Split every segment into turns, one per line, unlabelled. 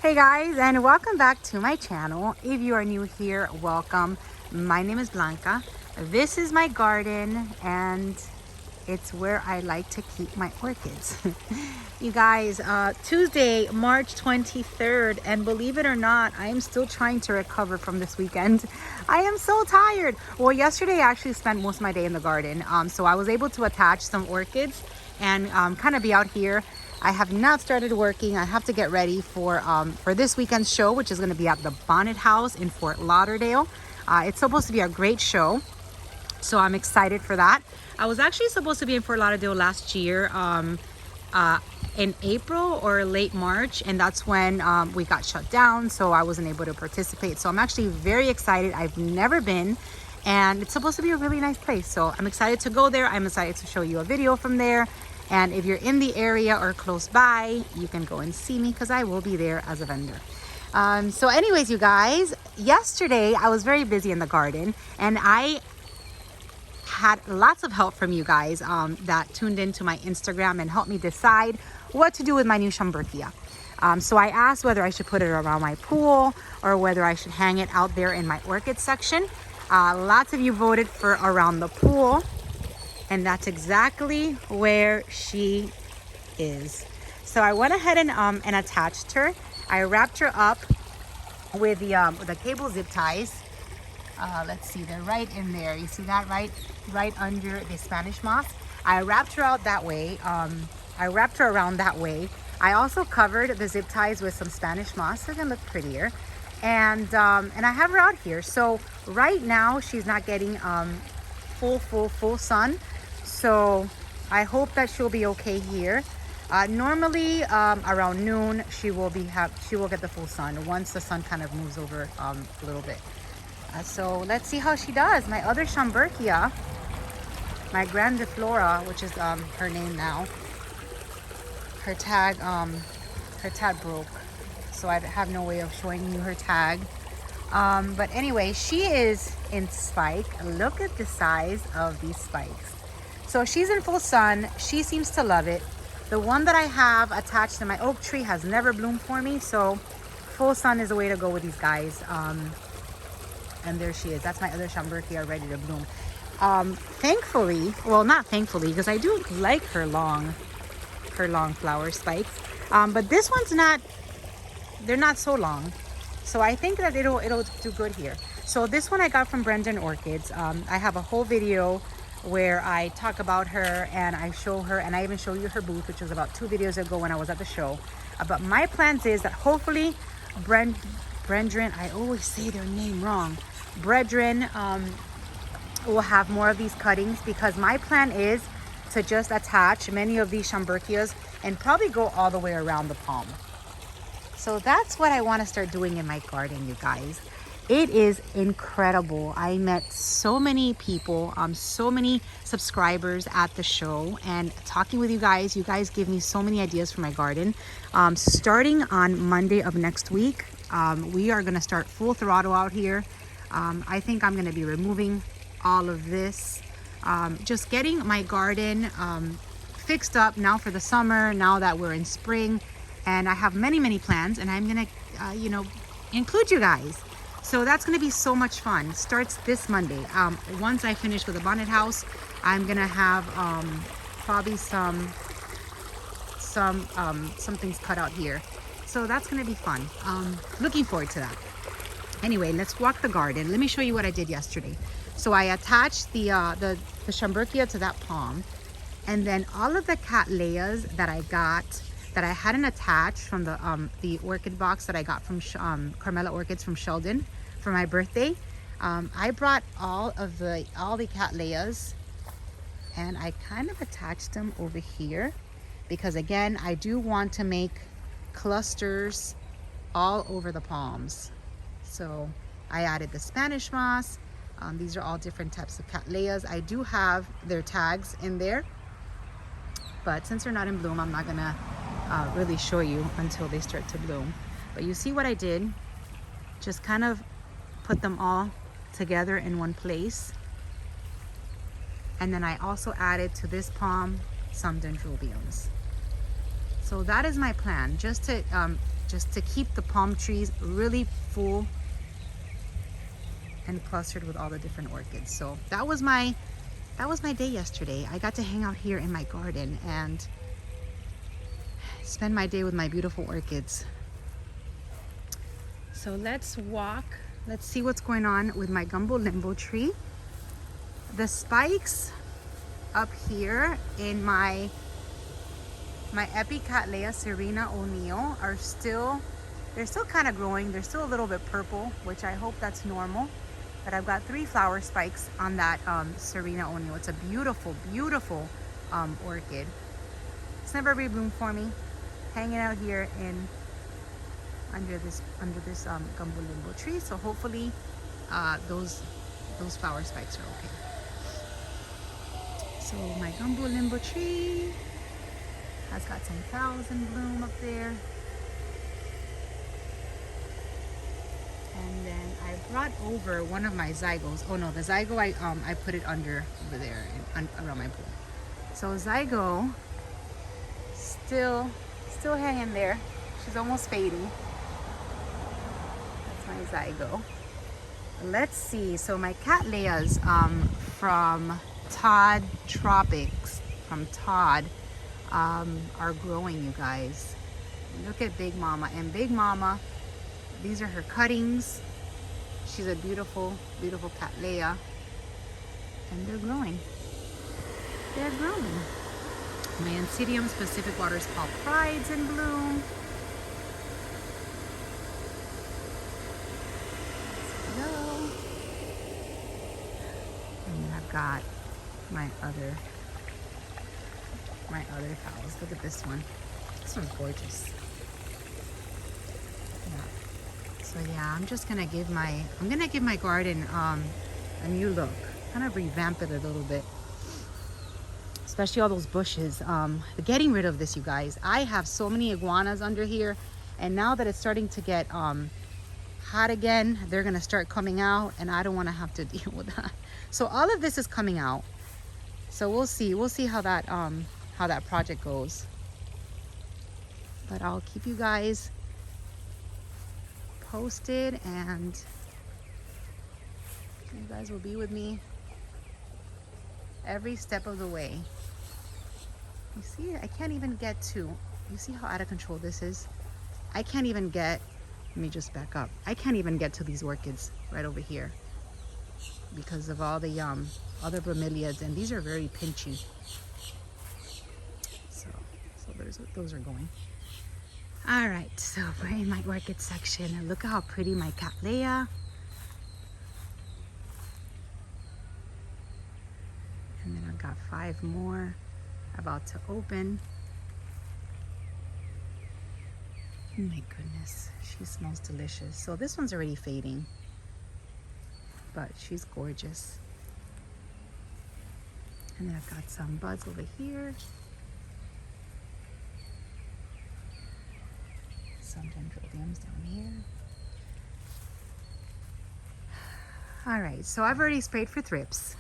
Hey guys, and welcome back to my channel. If you are new here, welcome. My name is Blanca. This is my garden and it's where I like to keep my orchids. You guys, Tuesday, March 23rd, and believe it or not, I am still trying to recover from this weekend. I am so tired. Well, yesterday I actually spent most of my day in the garden, so I was able to attach some orchids and kind of be out here. I have not started working. I have to get ready for this weekend's show, which is going to be at the Bonnet house in Fort Lauderdale. It's supposed to be a great show, so I'm excited for that. I was actually supposed to be in Fort Lauderdale last year in April or late March, and that's when we got shut down, so I wasn't able to participate. So I'm actually very excited. I've never been, and it's supposed to be a really nice place, so I'm excited to go there. I'm excited to show you a video from there. And if you're in the area or close by, you can go and see me because I will be there as a vendor. So anyways, you guys, yesterday I was very busy in the garden and I had lots of help from you guys that tuned into my Instagram and helped me decide what to do with my new Schomburgkia. So I asked whether I should put it around my pool or whether I should hang it out there in my orchid section. Lots of you voted for around the pool. And that's exactly where she is. So I went ahead and attached her. I wrapped her up with the cable zip ties. Let's see, they're right in there. You see that right under the Spanish moss. I wrapped her out that way. I wrapped her around that way. I also covered the zip ties with some Spanish moss so it can look prettier. And I have her out here. So right now she's not getting full sun. So I hope that she'll be okay here. Normally around noon she will get the full sun once the sun kind of moves over a little bit. So let's see how she does. My other Schomburgkia, my Grandiflora, which is her name now, her tag broke, so I have no way of showing you her tag. But anyway, she is in spike. Look at the size of these spikes. So she's in full sun. She seems to love it. The one that I have attached to my oak tree has never bloomed for me. So full sun is the way to go with these guys. And there she is. That's my other Schomburgkia ready to bloom. Thankfully, well, not thankfully, because I do like her long flower spikes. But this one's not, they're not so long. So I think that it'll do good here. So this one I got from Brendan Orchids. I have a whole video where I talk about her and I show her, and I even show you her booth, which was about 2 videos ago when I was at the show. But my plans is that hopefully Brendan, I always say their name wrong, Brethren will have more of these cuttings, because my plan is to just attach many of these Schomburgkias and probably go all the way around the palm. So that's what I want to start doing in my garden, you guys. It is incredible. I met so many people, so many subscribers at the show, and talking with you guys give me so many ideas for my garden. Starting on Monday of next week, we are going to start full throttle out here. I think I'm going to be removing all of this, just getting my garden fixed up now for the summer, now that we're in spring. And I have many plans, and I'm going to, include you guys. So that's going to be so much fun. Starts this Monday. Once I finish with the Bonnet house, I'm going to have probably some things cut out here. So that's going to be fun. Looking forward to that. Anyway, let's walk the garden. Let me show you what I did yesterday. So I attached the Schomburgkia to that palm, and then all of the Cattleyas that I got, that I hadn't attached from the orchid box that I got from Carmela Orchids from Sheldon for my birthday. I brought all the Cattleyas and I kind of attached them over here, because again, I do want to make clusters all over the palms. So I added the Spanish moss. These are all different types of Cattleyas. I do have their tags in there, but since they're not in bloom, I'm not gonna really show you until they start to bloom. But you see what I did? Just kind of put them all together in one place. And then I also added to this palm some dendrobiums. So that is my plan, just to just to keep the palm trees really full and clustered with all the different orchids. So that was my day yesterday. I got to hang out here in my garden and spend my day with my beautiful orchids. So let's walk. Let's see what's going on with my gumbo limbo tree. The spikes up here in my Cattleya Serena O'Neill are still, they're still kind of growing. They're still a little bit purple, which I hope that's normal. But I've got 3 flower spikes on that Serena O'Neill. It's a beautiful, beautiful orchid. It's never rebloomed for me. Hanging out here under this gumbo limbo tree. So hopefully those flower spikes are okay. So my gumbo limbo tree has got some flowers in bloom up there. And then I brought over one of my zygos. Oh no, the zygo I put it under over there around my pool. So zygo still hanging there. She's almost fading. That's my zygo. Let's see. So my Cattleyas from Todd Tropics, from Todd, are growing, you guys. Look at Big Mama. And Big Mama, these are her cuttings. She's a beautiful, beautiful Cattleya. And they're growing. They're growing. My Ansidium's Pacific Waters Paul Pride's in bloom. Let's go. And then I've got my other flowers. Look at this one. This one's gorgeous. Yeah. So yeah, I'm gonna give my garden a new look. Kind of revamp it a little bit. Especially all those bushes. Getting rid of this, you guys. I have so many iguanas under here, and now that it's starting to get hot again, they're gonna start coming out, and I don't want to have to deal with that. So all of this is coming out. So we'll see how that project goes. But I'll keep you guys posted, and you guys will be with me every step of the way. You see, I can't even get to, you see how out of control this is? I can't even get, let me just back up. I can't even get to these orchids right over here because of all the other bromeliads, and these are very pinchy. So those are going. All right, so we're in my orchid section, and look at how pretty my Cattleya. And then I've got 5 more about to open. Oh my goodness, she smells delicious. So this one's already fading, but she's gorgeous. And then I've got some buds over here. Some dendrobiums down here. All right, so I've already sprayed for thrips.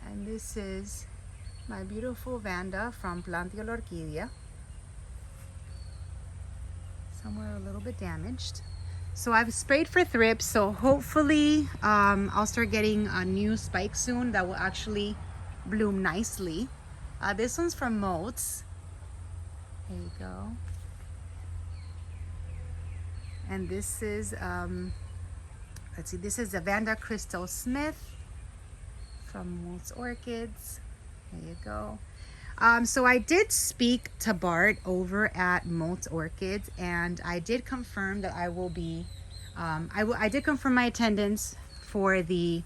And this is my beautiful Vanda from Plantio la Orquídea. Somewhere a little bit damaged. So I've sprayed for thrips, so hopefully I'll start getting a new spike soon that will actually bloom nicely. This one's from Moats. There you go. And this is, let's see, this is the Vanda Crystal Smith from Moats Orchids. There you go. So I did speak to Bart over at Moats Orchids, and I did confirm that I will be, I did confirm my attendance for the,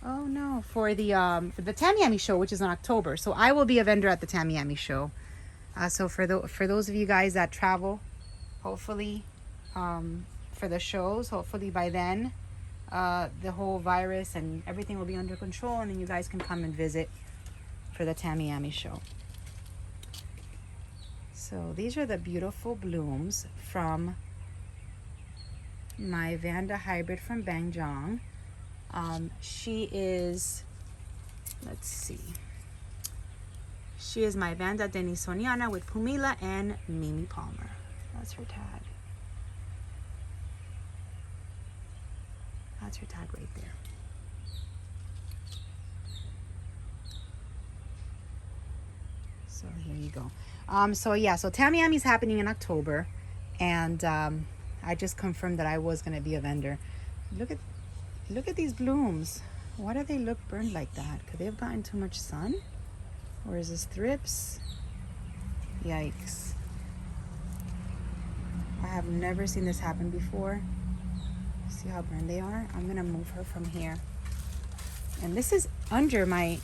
for the Tamiami show, which is in October. So I will be a vendor at the Tamiami show. So for those of you guys that travel, hopefully, for the shows, hopefully by then, the whole virus and everything will be under control, and then you guys can come and visit for the Tamiami show. So these are the beautiful blooms from my Vanda hybrid from Bangjong. She is, let's see, She is my Vanda Denisoniana with Pumila and Mimi Palmer. That's her tag. That's her tag right there. So here you go. So yeah, so Tamiami's happening in October, and I just confirmed that I was gonna be a vendor. Look at these blooms. Why do they look burned like that? Could they have gotten too much sun? Or is this thrips? Yikes. I have never seen this happen before. See how burned they are? I'm gonna move her from here. And this is under my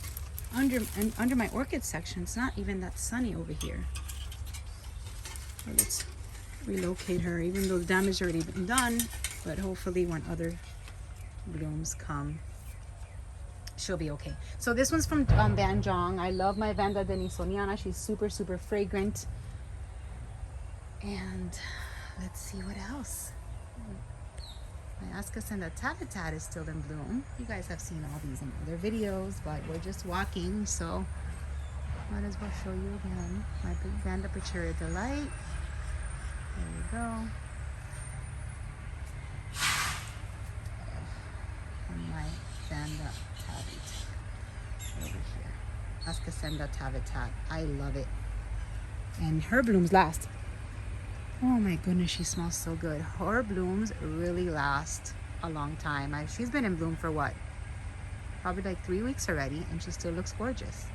orchid section. It's not even that sunny over here. So let's relocate her, even though the damage has already been done. But hopefully when other blooms come, she'll be okay. So this one's from Banjong. I love my Vanda Denisoniana. She's super, super fragrant. And let's see what else. My Ascasenda Tavitat is still in bloom. You guys have seen all these in other videos, but we're just walking, so might as well show you again. My big Vanda Pachira Delight. There we go. And my Vanda Tavitat over here. Ascasenda Tavitat. I love it. And her blooms last. Oh my goodness, she smells so good. Her blooms really last a long time. She's been in bloom for what? Probably like 3 weeks already, and she still looks gorgeous.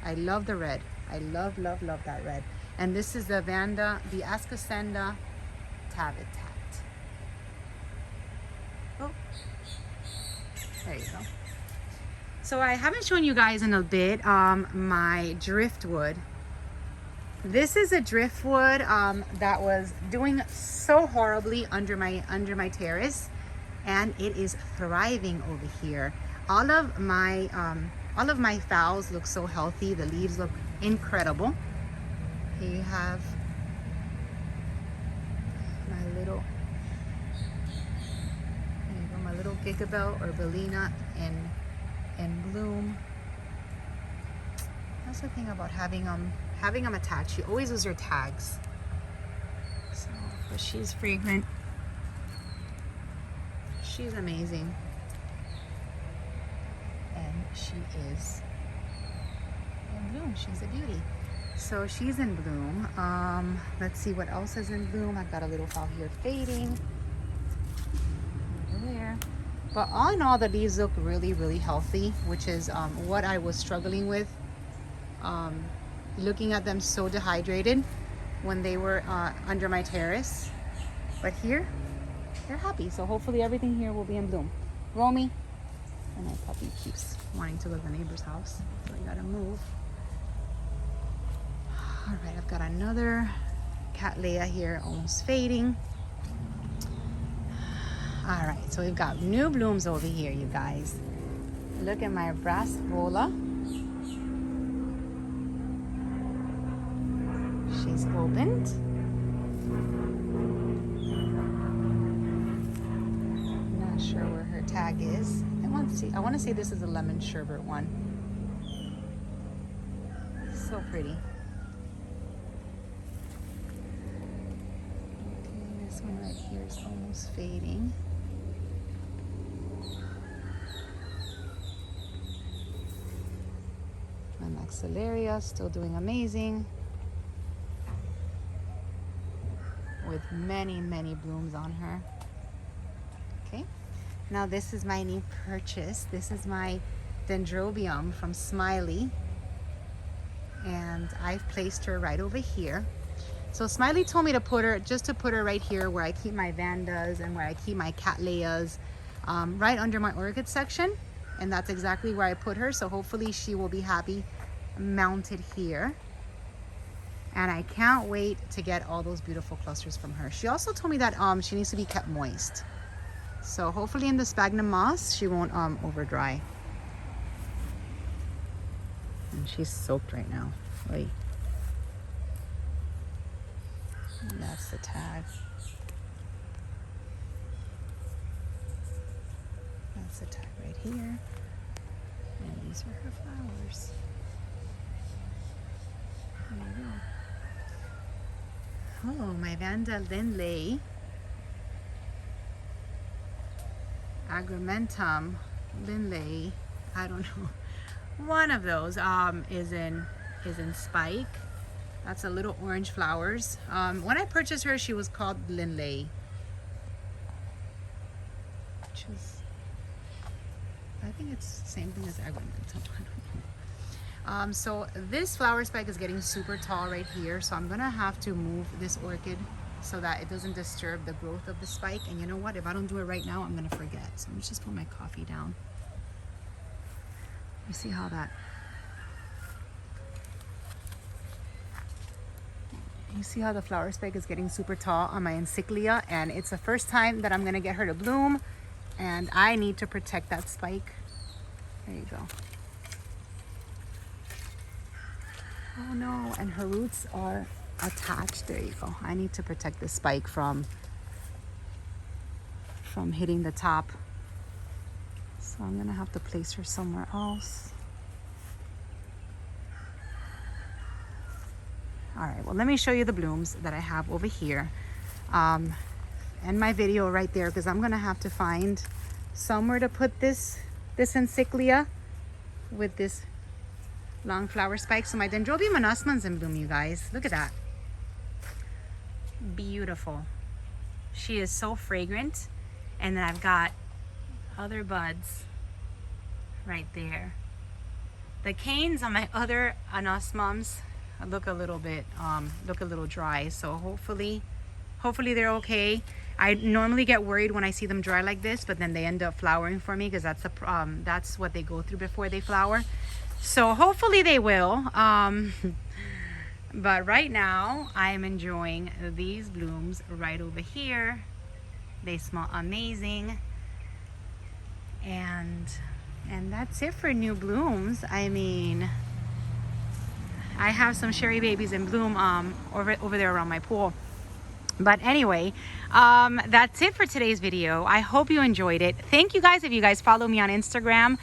I love the red. I love, love, love that red. And this is the Vanda, the Ascasenda Tavitat. Oh, there you go. So I haven't shown you guys in a bit my Driftwood. This is a Driftwood that was doing so horribly under my terrace, and it is thriving over here. All of my phals look so healthy. The leaves look incredible. Here you have my little, there you go, my little Gigabel or Belina in bloom. That's the thing about having them attached. You always lose your tags. So, but she's fragrant. She's amazing. And she is in bloom. She's a beauty. So she's in bloom. Let's see what else is in bloom. I've got a little fall here fading. Over there. But all in all, the leaves look really, really healthy, which is what I was struggling with. Looking at them so dehydrated when they were under my terrace. But here, they're happy. So hopefully everything here will be in bloom. Romy, and my puppy keeps wanting to live in the neighbor's house, so I gotta move. All right, I've got another Cattleya here, almost fading. All right, so we've got new blooms over here, you guys. Look at my brass vola. She's opened. Not sure where her tag is. I want to say this is a lemon sherbet one. So pretty. Okay, this one right here is almost fading. My Maxillaria still doing amazing, with many, many blooms on her. Okay, now this is my new purchase. This is my Dendrobium from Smiley, and I've placed her right over here. So Smiley told me to put her right here where I keep my Vandas and where I keep my Cattleyas, right under my orchid section, and that's exactly where I put her. So hopefully she will be happy mounted here. And I can't wait to get all those beautiful clusters from her. She also told me that she needs to be kept moist. So hopefully in the sphagnum moss, she won't over dry. And she's soaked right now. Wait. And that's the tag. That's the tag right here. And these are her flowers. There you go. Oh, my Vanda and Agrimentum Lindley, I don't know. One of those is in spike. That's a little orange flowers. When I purchased her, she was called Lindley, which is, I think it's the same thing as Agrimentum. I don't know. So this flower spike is getting super tall right here, so I'm gonna have to move this orchid so that it doesn't disturb the growth of the spike. And you know what? If I don't do it right now, I'm gonna forget. So let me just put my coffee down. You see how that, you see how the flower spike is getting super tall on my encyclia, and it's the first time that I'm gonna get her to bloom, and I need to protect that spike. There you go. Oh no, and her roots are attached. There you go. I need to protect the spike from hitting the top. So I'm gonna have to place her somewhere else. All right, well, let me show you the blooms that I have over here. And my video right there, because I'm gonna have to find somewhere to put this encyclia with this long flower spike. So my Dendrobium monosman's in bloom, you guys. Look at that. Beautiful. She is so fragrant. And then I've got other buds right there. The canes on my other anosmums look a little dry, so hopefully they're okay. I normally get worried when I see them dry like this, but then they end up flowering for me, because that's what they go through before they flower. So hopefully they will. But right now I'm enjoying these blooms right over here. They smell amazing. And that's it for new blooms. I mean, I have some cherry babies in bloom over there around my pool. But anyway, that's it for today's video. I hope you enjoyed it. Thank you guys. If you guys follow me on Instagram,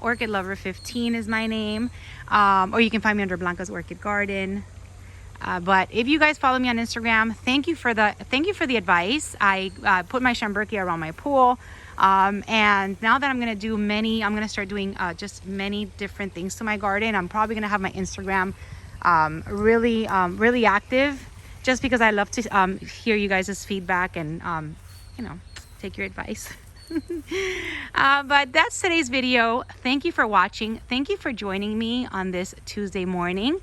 Orchid Lover 15 is my name, or you can find me under Blanca's Orchid Garden. But if you guys follow me on Instagram, thank you for the advice. I put my Schomburgkia around my pool, and now that I'm gonna start doing just many different things to my garden. I'm probably gonna have my Instagram really active, just because I love to hear you guys' feedback and take your advice. But that's today's video. Thank you for watching. Thank you for joining me on this Tuesday morning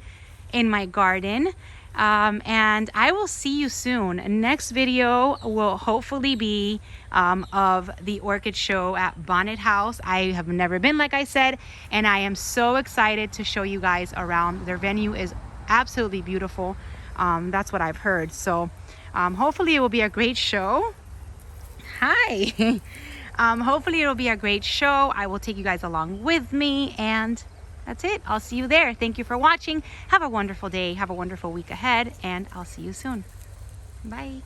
in my garden, and I will see you soon. Next video will hopefully be of the orchid show at Bonnet House. I have never been, like I said, and I am so excited to show you guys around. Their venue is absolutely beautiful. That's what I've heard. So hopefully it will be a great show. Hi. Hopefully it'll be a great show. I will take you guys along with me, and that's it. I'll see you there. Thank you for watching. Have a wonderful day. Have a wonderful week ahead, and I'll see you soon. Bye.